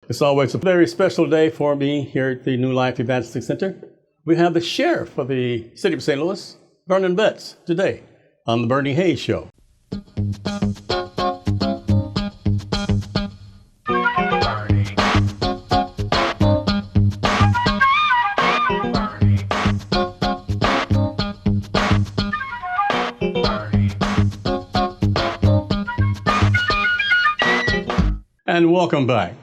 It's always a very special day for me here at the New Life Evangelistic Center. We have the Sheriff of the City of St. Louis, Vernon Betts, today on The Bernie Hayes Show. And welcome back.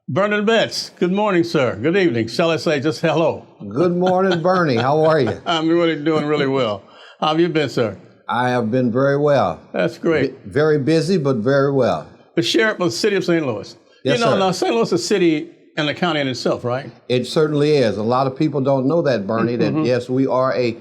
Vernon Betts, good morning, sir. Good evening. Shall I say just hello? Good morning, Bernie. How are you? I'm really doing really well. How have you been, sir? I have been very well. That's great. Very busy, but very well. The Sheriff of the City of St. Louis. Yes, you know, sir. now St. Louis is a city and a county in itself, right? It certainly is. A lot of people don't know that, Bernie, that yes, we are a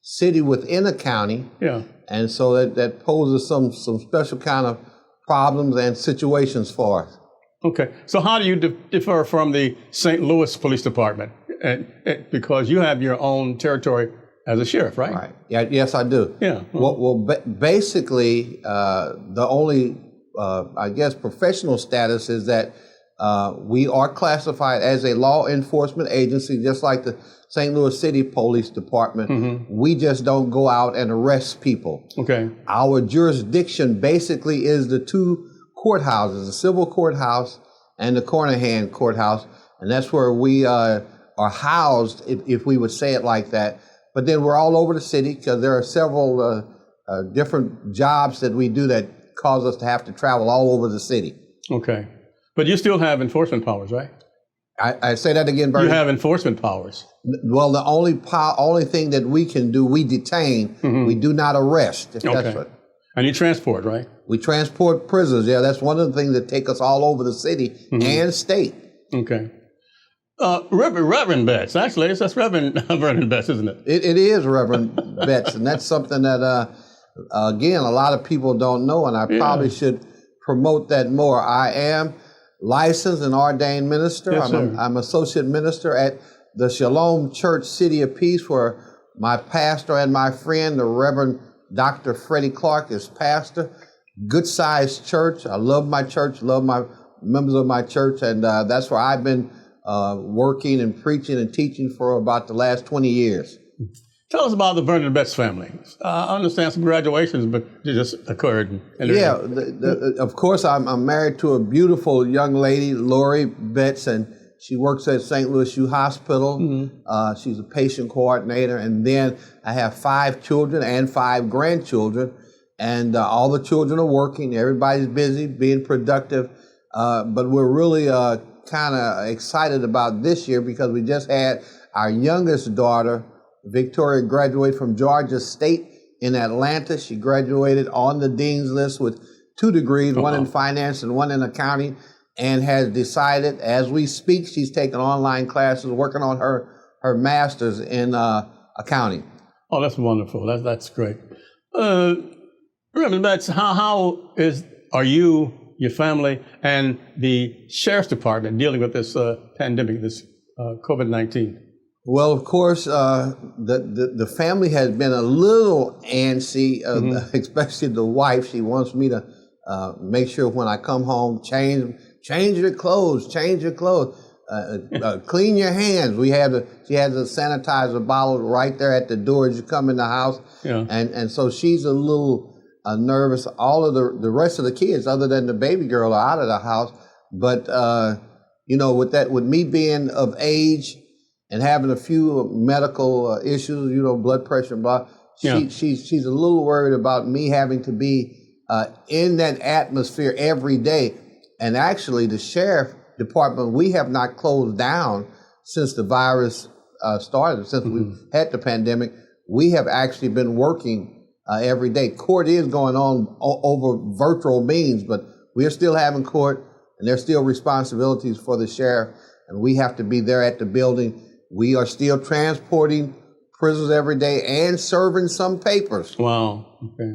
city within a county. Yeah. And so that poses some special kind of problems and situations for us. Okay. So how do you differ from the St. Louis Police Department? Because you have your own territory as a sheriff, right? Right. Yeah, yes, I do. Yeah. Well, basically, the only, I guess, professional status is that we are classified as a law enforcement agency, just like the St. Louis City Police Department. We just don't go out and arrest people. Okay. Our jurisdiction basically is the two courthouses, the civil courthouse and the Cornerhan courthouse, and that's where we are housed, if we would say it like that. But then we're all over the city because there are several different jobs that we do that cause us to have to travel all over the city. Okay. But you still have enforcement powers, right? I say that again, Bernie. You have enforcement powers. Well, the only thing that we can do, we detain. We do not arrest. If Okay. that's what. And you transport, right? We transport prisoners. Yeah, that's one of the things that take us all over the city and state. Okay. Reverend Betts. Actually, that's Reverend Vernon Betts, isn't it? It is Reverend Betts, and that's something that, again, a lot of people don't know, and I probably should promote that more. I am licensed and ordained minister. Yes, I'm associate minister at the Shalom Church City of Peace, where my pastor and my friend, the Reverend Dr. Freddie Clark, is pastor. Good-sized church. I love my church, love my members of my church, and that's where I've been working and preaching and teaching for about the last 20 years. Tell us about the Vernon Betts family. I understand some graduations, but it just occurred. Yeah, of course, I'm married to a beautiful young lady, Lori Betts, and she works at St. Louis U Hospital. She's a patient coordinator. And then I have 5 children and 5 grandchildren. And all the children are working. Everybody's busy, being productive. But we're really kind of excited about this year because we just had our youngest daughter, Victoria, graduate from Georgia State in Atlanta. She graduated on the dean's list with 2 degrees, one in finance and one in accounting, and has decided, as we speak, she's taking online classes, working on her master's in accounting. Oh, that's wonderful. That's great. Reverend Betts, how are you, your family, and the Sheriff's Department dealing with this pandemic, this COVID-19? Well, of course, the family has been a little antsy, especially the wife. She wants me to make sure when I come home, change your clothes, clean your hands. She has a sanitizer bottle right there at the door as you come in the house. Yeah. And so she's a little nervous. All of the rest of the kids, other than the baby girl, are out of the house. But, with me being of age and having a few medical issues, blood pressure, she's a little worried about me having to be in that atmosphere every day. And actually, the Sheriff Department, we have not closed down since the virus started, since we had the pandemic. We have actually been working every day. Court is going on over virtual means, but we are still having court, and there's still responsibilities for the sheriff, and we have to be there at the building. We are still transporting prisoners every day and serving some papers. Wow. Okay.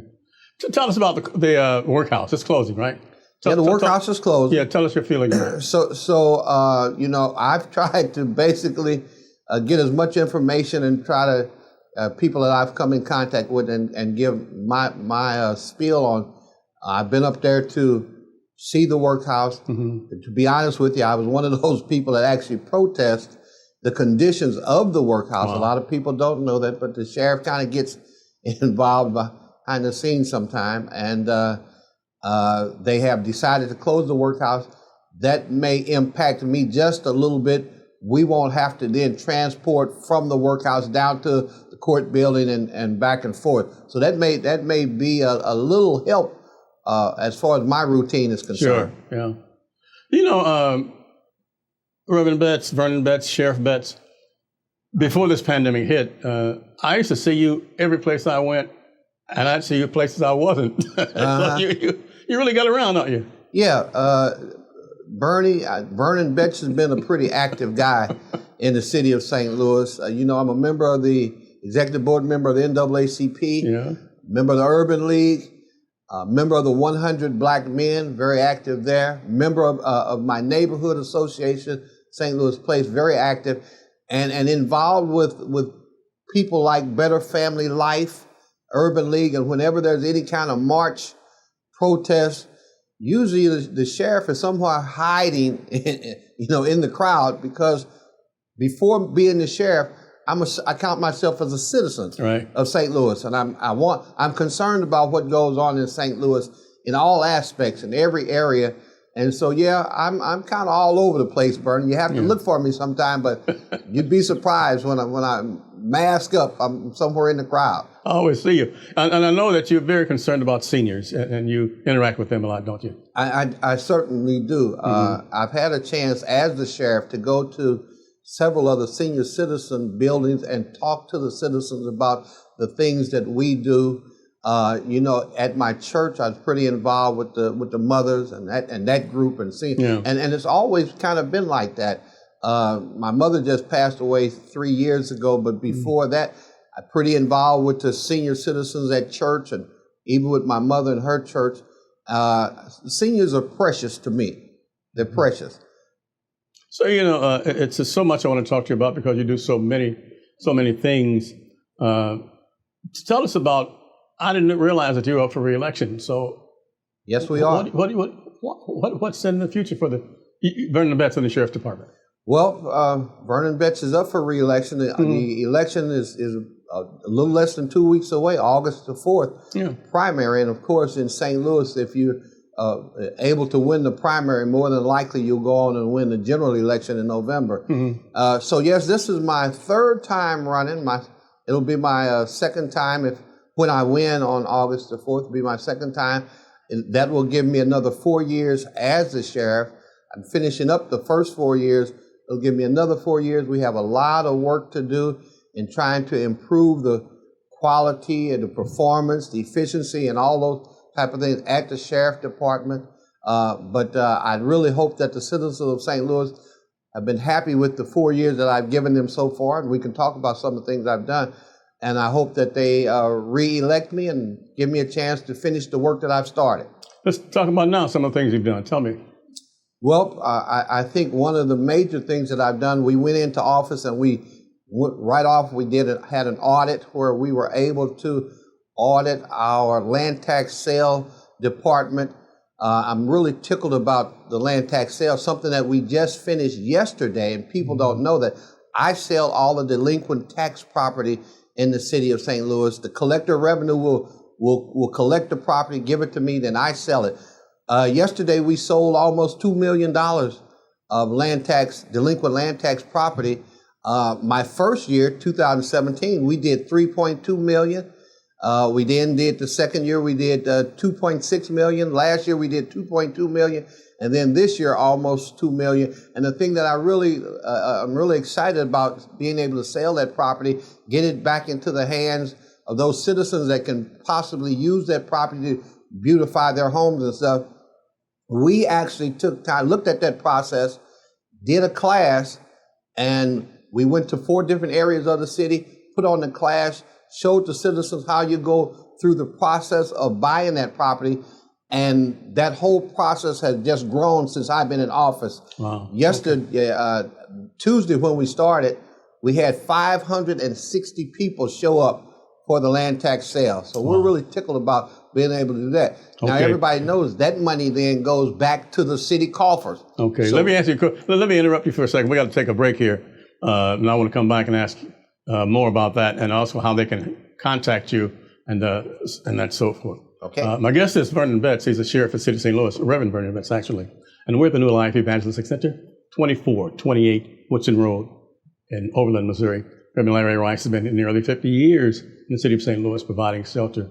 Tell us about the workhouse. It's closing, right? The workhouse is closed. Yeah, tell us your feeling. So I've tried to basically get as much information and try to people that I've come in contact with and give my spiel on. I've been up there to see the workhouse. To be honest with you, I was one of those people that actually protest the conditions of the workhouse. A lot of people don't know that, but the sheriff kind of gets involved behind the scenes sometime, and they have decided to close the workhouse. That may impact me just a little bit. We won't have to then transport from the workhouse down to the court building and back and forth. So that may be a little help as far as my routine is concerned. Sure, yeah. You know, Reverend Betts, Vernon Betts, Sheriff Betts, before this pandemic hit, I used to see you every place I went, and I'd see you places I wasn't. So you really got around, don't you? Yeah, Vernon Betts has been a pretty active guy in the city of St. Louis. You know, I'm a member of the executive board member of the NAACP, member of the Urban League, member of the 100 Black Men, very active there, member of my neighborhood association, St. Louis Place, very active, and involved with people like Better Family Life, Urban League, and whenever there's any kind of march, protest, usually the sheriff is somewhere hiding, in the crowd, because before being the sheriff, I count myself as a citizen of St. Louis, and I'm concerned about what goes on in St. Louis in all aspects, in every area. And so, I'm kind of all over the place, Vernon. You have to look for me sometime, but you'd be surprised when I mask up. I'm somewhere in the crowd. I always see you. And I know that you're very concerned about seniors, and you interact with them a lot, don't you? I certainly do. I've had a chance as the sheriff to go to several other senior citizen buildings and talk to the citizens about the things that we do. At my church, I was pretty involved with the mothers and that group and and it's always kind of been like that. My mother just passed away 3 years ago, but before that, I'm pretty involved with the senior citizens at church, and even with my mother and her church. Seniors are precious to me. They're precious. So, it's just so much I want to talk to you about, because you do so many things. Tell us about, I didn't realize that you were up for re-election. So, yes, we are. What's in the future for the Vernon Betts and the Sheriff's Department? Well, Vernon Betts is up for re-election. The election is a little less than 2 weeks away, August the 4th, primary. And of course, in St. Louis, if you're able to win the primary, more than likely you'll go on and win the general election in November. So yes, this is my third time running. It'll be my second time when I win on August the 4th. It'll be my second time. That will give me another 4 years as the sheriff. I'm finishing up the first 4 years. It'll give me another 4 years. We have a lot of work to do in trying to improve the quality and the performance, the efficiency, and all those type of things at the Sheriff Department. But I really hope that the citizens of St. Louis have been happy with the 4 years that I've given them so far, and we can talk about some of the things I've done. And I hope that they re-elect me and give me a chance to finish the work that I've started. Let's talk about now some of the things you've done. Tell me. Well, I think one of the major things that I've done, we went into office and we had an audit where we were able to audit our land tax sale department. I'm really tickled about the land tax sale, something that we just finished yesterday, and people don't know that I sell all the delinquent tax property in the city of St. Louis. The collector of revenue will collect the property, give it to me, then I sell it. Yesterday, we sold almost $2 million of delinquent land tax property. My first year, 2017, we did $3.2 million. We then did the second year, we did $2.6 million. Last year, we did $2.2 million. And then this year, almost $2 million. And the thing that I'm really excited about, being able to sell that property, get it back into the hands of those citizens that can possibly use that property to beautify their homes and stuff. We actually took time, looked at that process, did a class, and we went to 4 different areas of the city, put on the class, showed the citizens how you go through the process of buying that property. And that whole process has just grown since I've been in office. Wow. Tuesday when we started, we had 560 people show up for the land tax sale. So we're really tickled about being able to do that. Now, everybody knows that money then goes back to the city coffers. Okay, so, let me ask you, let me interrupt you for a second. We got to take a break here. And I want to come back and ask more about that and also how they can contact you and that so forth. Okay. My guest is Vernon Betts. He's the sheriff of the city of St. Louis, Reverend Vernon Betts, actually. And we're at the New Life Evangelistic Center, 2428 Woodson Road in Overland, Missouri. Reverend Larry Rice has been in nearly 50 years in the city of St. Louis providing shelter,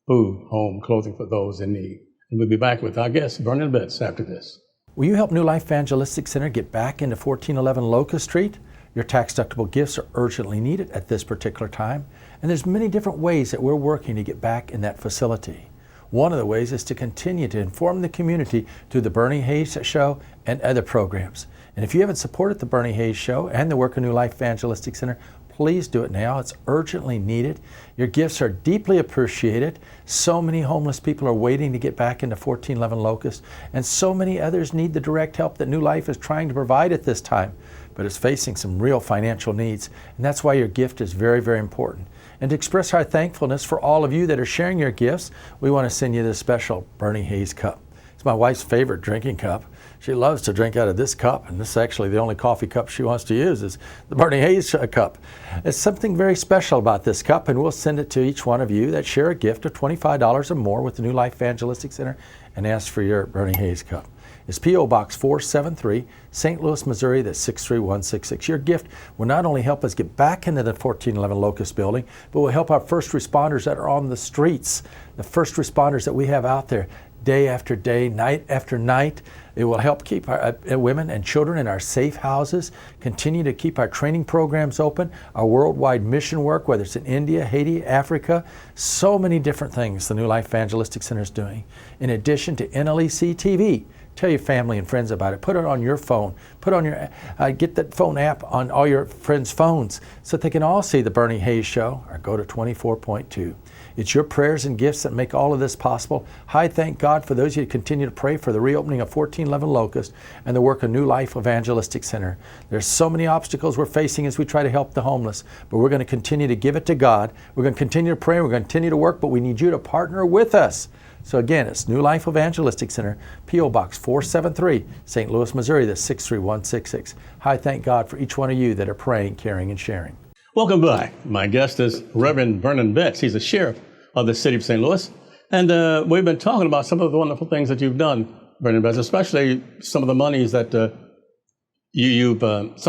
food, home, clothing for those in need. And we'll be back with our guest, Vernon Betts, after this. Will you help New Life Evangelistic Center get back into 1411 Locust Street? Your tax-deductible gifts are urgently needed at this particular time, and there's many different ways that we're working to get back in that facility. One of the ways is to continue to inform the community through the Bernie Hayes Show and other programs. And if you haven't supported the Bernie Hayes Show and the work of New Life Evangelistic Center, please do it now. It's urgently needed. Your gifts are deeply appreciated. So many homeless people are waiting to get back into 1411 Locust, and so many others need the direct help that New Life is trying to provide at this time, but it's facing some real financial needs, and that's why your gift is very, very important. And to express our thankfulness for all of you that are sharing your gifts, we want to send you this special Bernie Hayes cup. It's my wife's favorite drinking cup. She loves to drink out of this cup, and this is actually the only coffee cup she wants to use is the Bernie Hayes cup. There's something very special about this cup, and we'll send it to each one of you that share a gift of $25 or more with the New Life Evangelistic Center and ask for your Bernie Hayes cup. It's P.O. Box 473, St. Louis, Missouri, that's 63166. Your gift will not only help us get back into the 1411 Locust building, but will help our first responders that are on the streets, the first responders that we have out there day after day, night after night. It will help keep our women and children in our safe houses, continue to keep our training programs open, our worldwide mission work, whether it's in India, Haiti, Africa, so many different things the New Life Evangelistic Center is doing. In addition to NLEC-TV, tell your family and friends about it. Put it on your phone. Put on your get that phone app on all your friends' phones so that they can all see the Bernie Hayes Show or go to 24.2. It's your prayers and gifts that make all of this possible. I thank God for those of you who continue to pray for the reopening of 1411 Locust and the work of New Life Evangelistic Center. There's so many obstacles we're facing as we try to help the homeless, but we're going to continue to give it to God. We're going to continue to pray. We're going to continue to work, but we need you to partner with us. So again, it's New Life Evangelistic Center, P.O. Box 473, St. Louis, Missouri, that's 63166. I thank God for each one of you that are praying, caring, and sharing. Welcome back. My guest is Reverend Vernon Betts. He's the sheriff of the city of St. Louis. And we've been talking about some of the wonderful things that you've done, Vernon Betts, especially some of the monies that some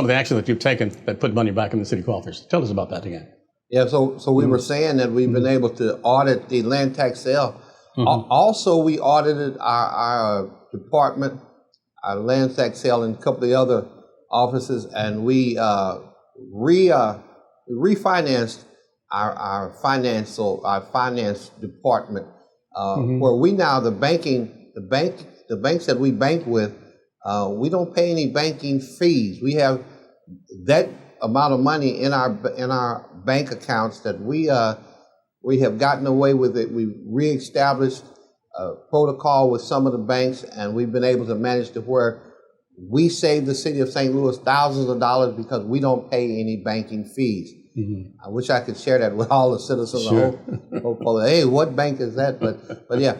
of the action that you've taken that put money back in the city coffers. Tell us about that again. Yeah, so we were saying that we've been able to audit the land tax sale. Also, we audited our department, our land tax sale, and a couple of the other offices, and we refinanced our finance department, where we now the banks that we bank with, we don't pay any banking fees. We have that amount of money in our bank accounts that we have gotten away with it. We reestablished a protocol with some of the banks, and we've been able to manage to where we save the city of St. Louis thousands of dollars because we don't pay any banking fees. I wish I could share that with all the citizens. Sure. Hey, what bank is that? But yeah.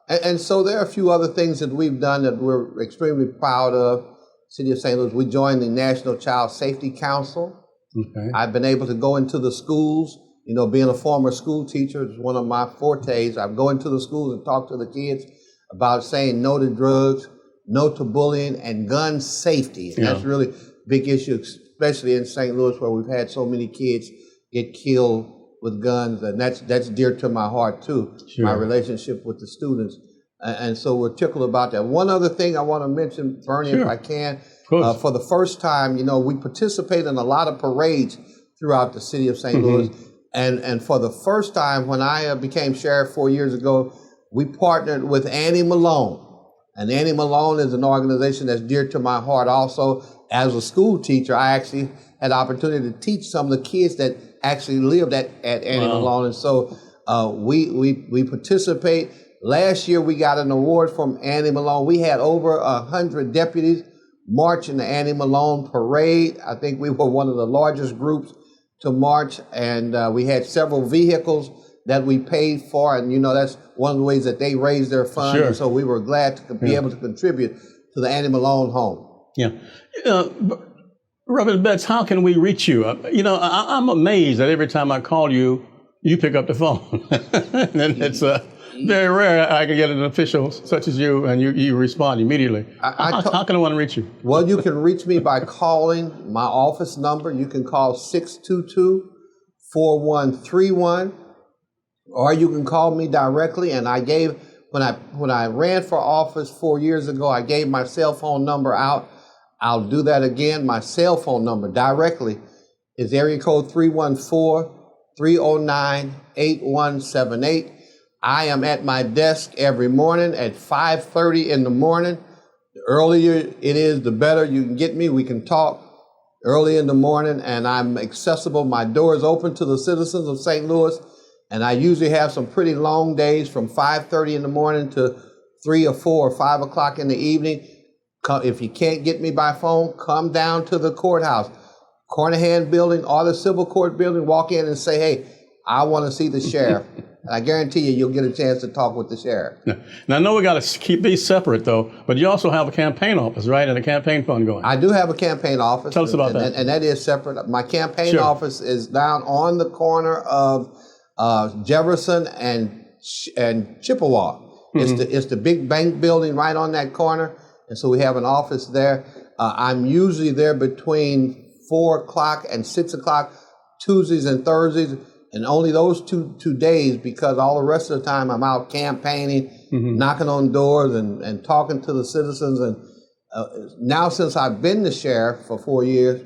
And so there are a few other things that we've done that we're extremely proud of. City of St. Louis, we joined the National Child Safety Council. Okay. I've been able to go into the schools. You know, being a former school teacher is one of my fortes. I go into the schools and talk to the kids about saying no to drugs, no to bullying, and gun safety. And that's really a big issue, especially in St. Louis, where we've had so many kids get killed with guns, and that's dear to my heart too. Sure. My relationship with the students, and so we're tickled about that. One other thing I want to mention, Bernie, if I can, for the first time, you know, we participate in a lot of parades throughout the city of St. Louis, and for the first time, when I became sheriff 4 years ago, we partnered with Annie Malone. And Annie Malone is an organization that's dear to my heart also. As a school teacher, I actually had the opportunity to teach some of the kids that actually lived at Annie Malone. And so we participate. Last year, we got an award from Annie Malone. We had over 100 deputies march in the Annie Malone parade. I think we were one of the largest groups to march. And we had several vehicles that we paid for, and that's one of the ways that they raise their funds. Sure. And so we were glad to be able to contribute to the Annie Malone home. Yeah. Reverend Betts, how can we reach you? I'm amazed that every time I call you, you pick up the phone. And it's very rare I can get an official such as you, and you respond immediately. How can I want to reach you? Well, you can reach me by calling my office number. You can call 622-4131, or you can call me directly. And I gave, when I ran for office 4 years ago, I gave my cell phone number out. I'll do that again. My cell phone number directly is area code 314-309-8178. I am at my desk every morning at 5:30 in the morning. The earlier it is, the better you can get me. We can talk early in the morning, and I'm accessible. My door is open to the citizens of St. Louis, and I usually have some pretty long days from 5:30 in the morning to 3 or 4 or 5 o'clock in the evening. If you can't get me by phone, come down to the courthouse, Cornahan building or the civil court building, walk in and say, hey, I want to see the sheriff. And I guarantee you'll get a chance to talk with the sheriff. Now, I know we got to keep these separate, though, but you also have a campaign office, right, and a campaign fund going. I do have a campaign office. Tell us about that. And that is separate. My campaign office is down on the corner of Jefferson and Chippewa. It's the big bank building right on that corner. And so we have an office there. I'm usually there between 4 o'clock and 6 o'clock, Tuesdays and Thursdays, and only those two days, because all the rest of the time I'm out campaigning, knocking on doors and talking to the citizens. And now since I've been the sheriff for 4 years,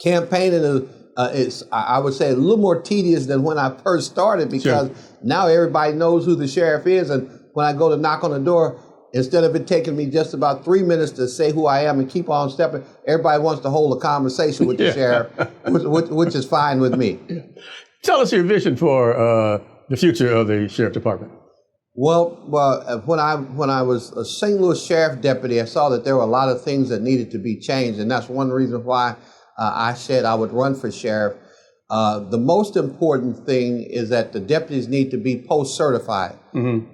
campaigning is I would say, a little more tedious than when I first started, because now everybody knows who the sheriff is. And when I go to knock on the door, instead of it taking me just about 3 minutes to say who I am and keep on stepping, everybody wants to hold a conversation with the sheriff, which is fine with me. Tell us your vision for the future of the sheriff department. Well, when I was a St. Louis sheriff deputy, I saw that there were a lot of things that needed to be changed, and that's one reason why I said I would run for sheriff. The most important thing is that the deputies need to be post-certified.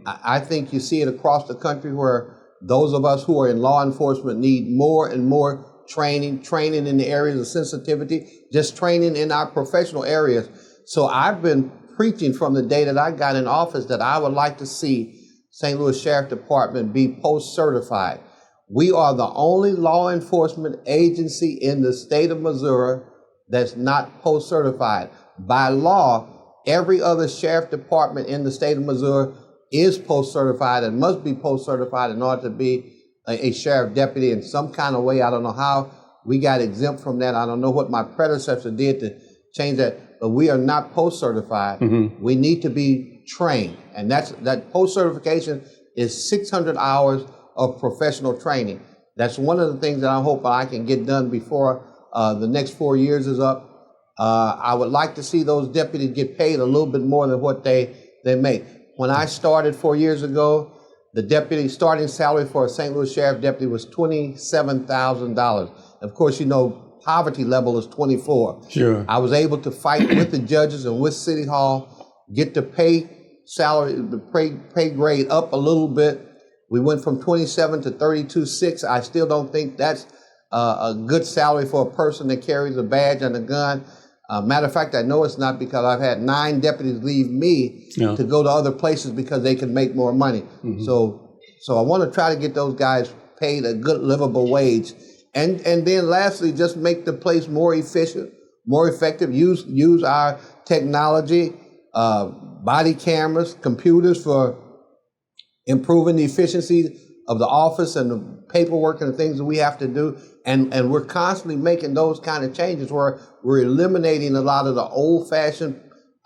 I think you see it across the country where those of us who are in law enforcement need more and more training in the areas of sensitivity, just training in our professional areas. So I've been preaching from the day that I got in office that I would like to see St. Louis Sheriff Department be post-certified. We are the only law enforcement agency in the state of Missouri that's not post-certified. By law, every other sheriff department in the state of Missouri is post-certified and must be post-certified in order to be a sheriff deputy in some kind of way. I don't know how we got exempt from that. I don't know what my predecessor did to change that, but we are not post-certified. We need to be trained, and that post-certification is 600 hours of professional training. That's one of the things that I hope I can get done before the next 4 years is up. I would like to see those deputies get paid a little bit more than what they make. When I started 4 years ago, the deputy starting salary for a St. Louis Sheriff deputy was $27,000. Of course, poverty level is 24. Sure. I was able to fight with the judges and with City Hall, get the pay grade up a little bit. We went from 27 to 32.6. I still don't think that's a good salary for a person that carries a badge and a gun. Matter of fact, I know it's not, because I've had 9 deputies leave me to go to other places because they can make more money. So I want to try to get those guys paid a good livable wage. And then lastly, just make the place more efficient, more effective, use our technology, body cameras, computers for improving the efficiency of the office and the paperwork and the things that we have to do. And we're constantly making those kind of changes where we're eliminating a lot of the old-fashioned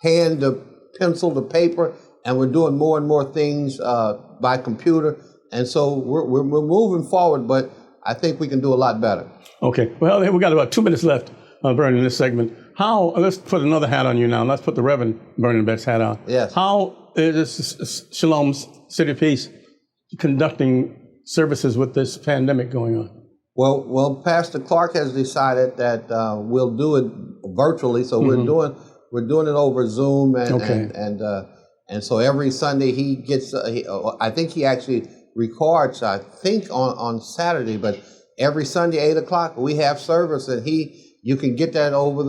hand to pencil to paper, and we're doing more and more things by computer. And so we're moving forward, but I think we can do a lot better. Okay. Well, we've got about 2 minutes left, Vernon, in this segment. Let's put another hat on you now. Let's put the Reverend Vernon Betts hat on. Yes. How is Shalom's City of Peace conducting services with this pandemic going on? Well, Pastor Clark has decided that we'll do it virtually. So we're doing we're doing it over Zoom, Okay. and so every Sunday he gets. I think he actually records. I think on Saturday, but every Sunday 8 o'clock we have service, and you can get that over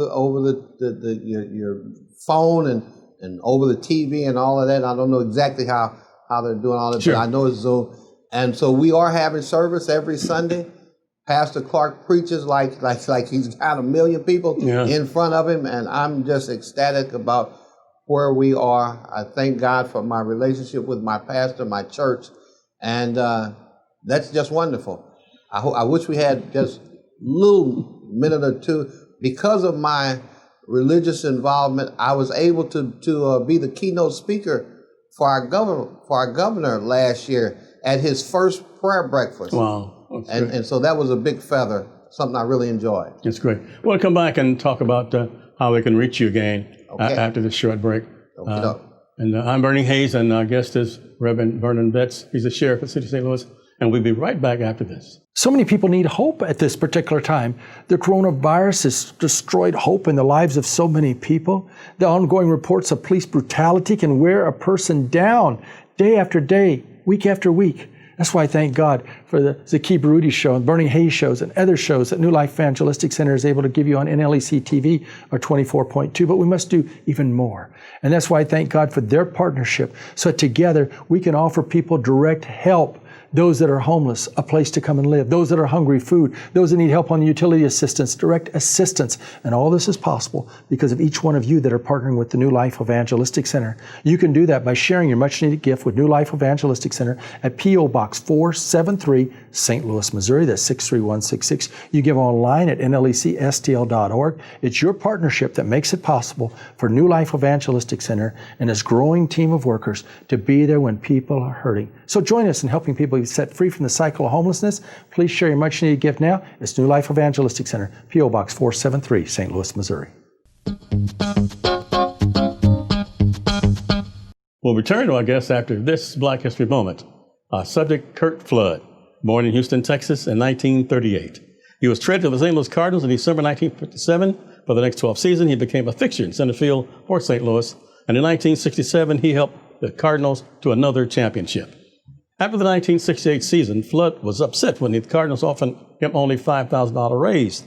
your phone and over the TV and all of that. I don't know exactly how they're doing all that, Sure. but I know it's Zoom. And so we are having service every Sunday. Pastor Clark preaches like he's got 1 million people in front of him, and I'm just ecstatic about where we are. I thank God for my relationship with my pastor, my church, and that's just wonderful. I wish we had just a little minute or two. Because of my religious involvement, I was able to be the keynote speaker for our governor last year at his first prayer breakfast. Wow. And so that was a big feather, something I really enjoyed. That's great. We'll come back and talk about how they can reach you again after this short break. And I'm Bernie Hayes, and our guest is Reverend Vernon Betts. He's the sheriff of the city of St. Louis, and we'll be right back after this. So many people need hope at this particular time. The coronavirus has destroyed hope in the lives of so many people. The ongoing reports of police brutality can wear a person down day after day, week after week. That's why I thank God for the Zaki Baruti show and Bernie Hayes shows and other shows that New Life Evangelistic Center is able to give you on NLEC-TV or 24.2, but we must do even more. And that's why I thank God for their partnership, so that together we can offer people direct help. Those that are homeless, a place to come and live. Those that are hungry, food. Those that need help on utility assistance, direct assistance. And all this is possible because of each one of you that are partnering with the New Life Evangelistic Center. You can do that by sharing your much-needed gift with New Life Evangelistic Center at P.O. Box 473, St. Louis, Missouri. That's 63166. You give online at NLEC-STL.org. It's your partnership that makes it possible for New Life Evangelistic Center and its growing team of workers to be there when people are hurting. So join us in helping people be set free from the cycle of homelessness. Please share your much-needed gift now. It's New Life Evangelistic Center, P.O. Box 473, St. Louis, Missouri. We'll return to our guest after this Black History Moment. Our subject, Curt Flood, born in Houston, Texas in 1938. He was traded to the St. Louis Cardinals in December 1957. For the next 12 seasons, he became a fixture in center field for St. Louis. And in 1967, he helped the Cardinals to another championship. After the 1968 season, Flood was upset when the Cardinals offered him only $5,000 raise.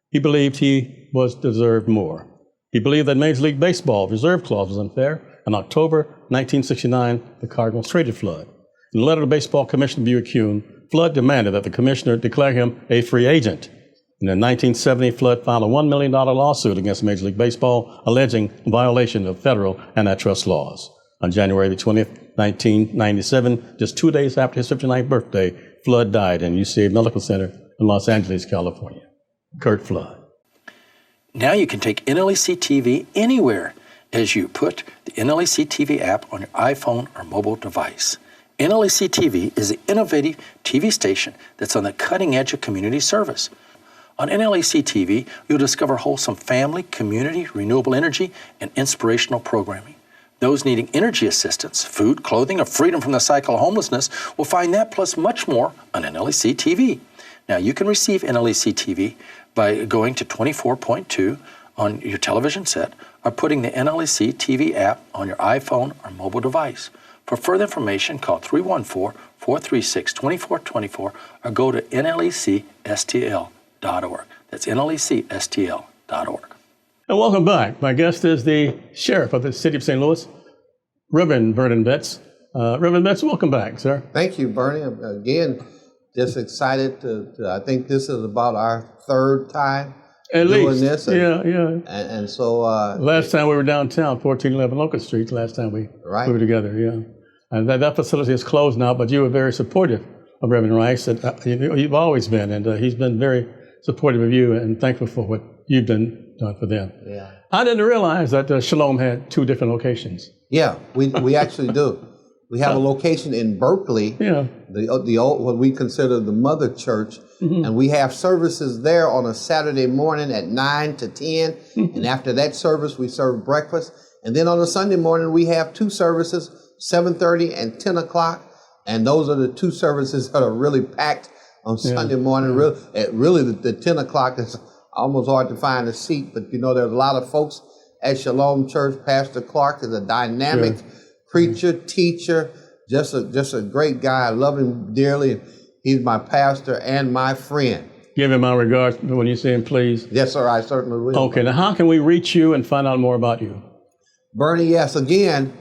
He believed he was deserved more. He believed that Major League Baseball reserve clause was unfair. In October 1969, the Cardinals traded Flood. In a letter to Baseball Commissioner Buick-Kuhn, Flood demanded that the commissioner declare him a free agent. And in 1970, Flood filed a $1 million lawsuit against Major League Baseball, alleging violation of federal antitrust laws. On January the 20th, 1997, just 2 days after his 59th birthday, Flood died in UCA Medical Center in Los Angeles, California. Curt Flood. Now you can take NLEC-TV anywhere as you put the NLEC-TV app on your iPhone or mobile device. NLEC-TV is an innovative TV station that's on the cutting edge of community service. On NLEC-TV, you'll discover wholesome family, community, renewable energy, and inspirational programming. Those needing energy assistance, food, clothing, or freedom from the cycle of homelessness will find that plus much more on NLEC-TV. Now, you can receive NLEC-TV by going to 24.2 on your television set or putting the NLEC-TV app on your iPhone or mobile device. For further information, call 314-436-2424 or go to NLEC-STL.org. That's NLEC-STL.org. And welcome back. My guest is the sheriff of the city of St. Louis, Reverend Vernon Betts. Reverend Betts, welcome back, sir. Thank you, Bernie. Again, just excited to I think this is about our third time doing this. And so... last time we were downtown, 1411 Locust Street, last time we were together, And that facility is closed now, but you were very supportive of Reverend Rice. And, you've always been, and he's been very supportive of you and thankful for what you've done for them. Yeah. I didn't realize that Shalom had 2 different locations. Yeah, we actually do. We have a location in Berkeley, the old, what we consider the mother church, and we have services there on a Saturday morning at 9 to 10, and after that service we serve breakfast, and then on a Sunday morning we have 2 services, 7:30 and 10 o'clock, and those are the 2 services that are really packed on Sunday morning. Really, the 10 o'clock is almost hard to find a seat, but there's a lot of folks at Shalom Church. Pastor Clark is a dynamic preacher, teacher, just a great guy. I love him dearly. He's my pastor and my friend. Give him my regards when you see him, please. Yes, sir, I certainly will. Okay, now how can we reach you and find out more about you? Bernie, yes, again,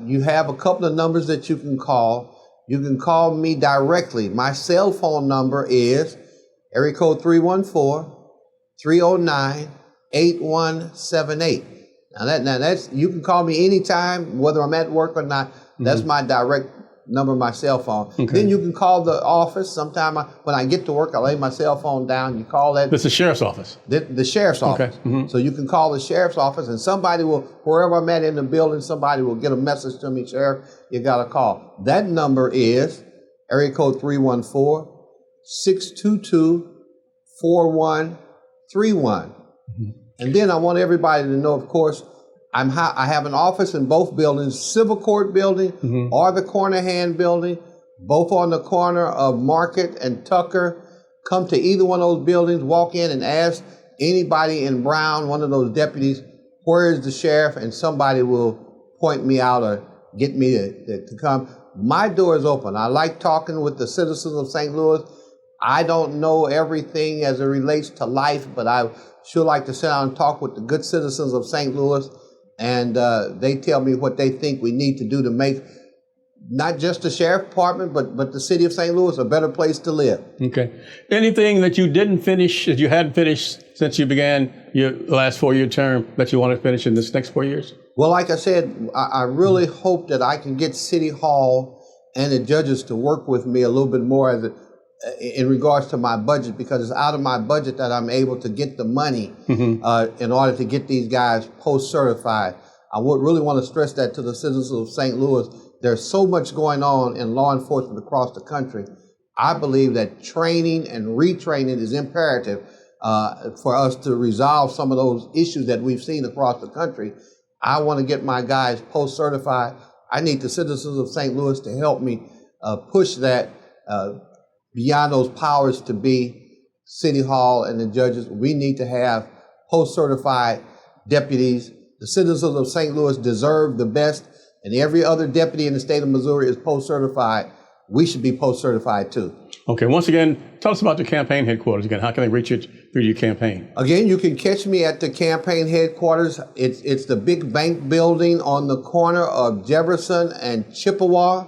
you have a couple of numbers that you can call. You can call me directly. My cell phone number is area code 314-309-8178. Now that's you can call me anytime, whether I'm at work or not. That's my direct number, my cell phone. Okay. Then you can call the office. Sometime when I get to work, I lay my cell phone down. You call that. This is the sheriff's office. The sheriff's office. Okay. So you can call the sheriff's office, and somebody will, wherever I'm at in the building, somebody will get a message to me, Sheriff, you got to call. That number is area code 314-622-4131. And then I want everybody to know, of course, I have an office in both buildings, Civil Court building or the Corner Hand building, both on the corner of Market and Tucker. Come to either one of those buildings, walk in and ask anybody in Brown, one of those deputies, where is the sheriff, and somebody will point me out or get me to come. My door is open. I like talking with the citizens of St. Louis. I don't know everything as it relates to life, but I sure like to sit down and talk with the good citizens of St. Louis. And they tell me what they think we need to do to make not just the sheriff department, but the city of St. Louis a better place to live. Okay. Anything that you didn't finish, that you hadn't finished since you began your last 4-year term that you want to finish in this next 4 years? Well, like I said, I really hope that I can get City Hall and the judges to work with me a little bit more in regards to my budget, because it's out of my budget that I'm able to get the money in order to get these guys post-certified. I would really want to stress that to the citizens of St. Louis. There's so much going on in law enforcement across the country. I believe that training and retraining is imperative for us to resolve some of those issues that we've seen across the country. I want to get my guys post-certified. I need the citizens of St. Louis to help me push that beyond those powers to be, City Hall and the judges. We need to have post-certified deputies. The citizens of St. Louis deserve the best, and every other deputy in the state of Missouri is post-certified. We should be post-certified too. Okay, once again, tell us about your campaign headquarters again. How can they reach you through your campaign? Again, you can catch me at the campaign headquarters. It's the big bank building on the corner of Jefferson and Chippewa.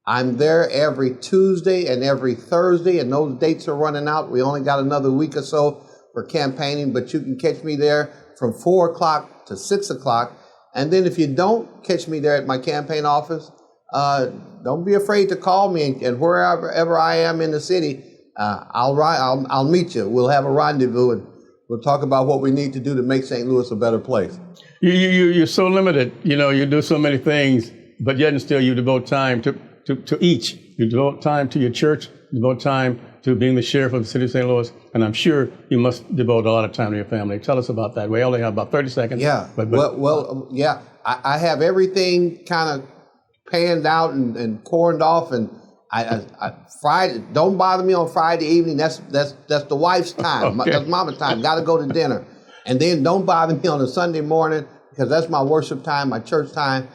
I'm there every Tuesday and every Thursday, and those dates are running out. We only got another week or so for campaigning, but you can catch me there from 4 o'clock to 6 o'clock. And then if you don't catch me there at my campaign office, don't be afraid to call me, and wherever I am in the city, I'll meet you. We'll have a rendezvous, and we'll talk about what we need to do to make St. Louis a better place. You're so limited. You know, you do so many things, but yet and still you devote time to each. You devote time to your church, you devote time to being the sheriff of the city of St. Louis, and I'm sure you must devote a lot of time to your family. Tell us about that. We only have about 30 seconds. Yeah, yeah. I have everything kind of panned out and corned off, and I Friday, don't bother me on Friday evening. That's the wife's time. Okay. That's mama's time. Got to go to dinner. And then don't bother me on a Sunday morning, because that's my worship time, my church time.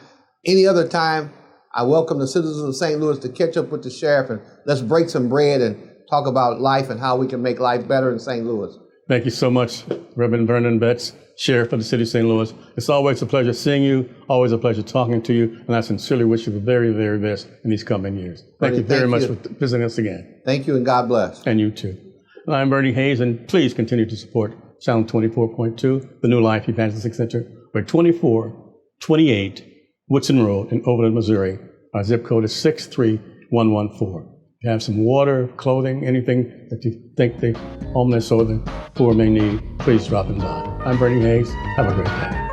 Any other time, I welcome the citizens of St. Louis to catch up with the sheriff, and let's break some bread and talk about life and how we can make life better in St. Louis. Thank you so much, Reverend Vernon Betts, Sheriff of the City of St. Louis. It's always a pleasure seeing you, always a pleasure talking to you, and I sincerely wish you the very, very best in these coming years. Thank you very much for visiting us again. Thank you, and God bless. And you too. I'm Bernie Hayes, and please continue to support Channel 24.2, the New Life Evangelistic Center. We're 2428 Woodson Road in Overland, Missouri. Our zip code is 63114. If you have some water, clothing, anything that you think the homeless or the poor may need, please drop them by. I'm Bernie Hayes. Have a great day.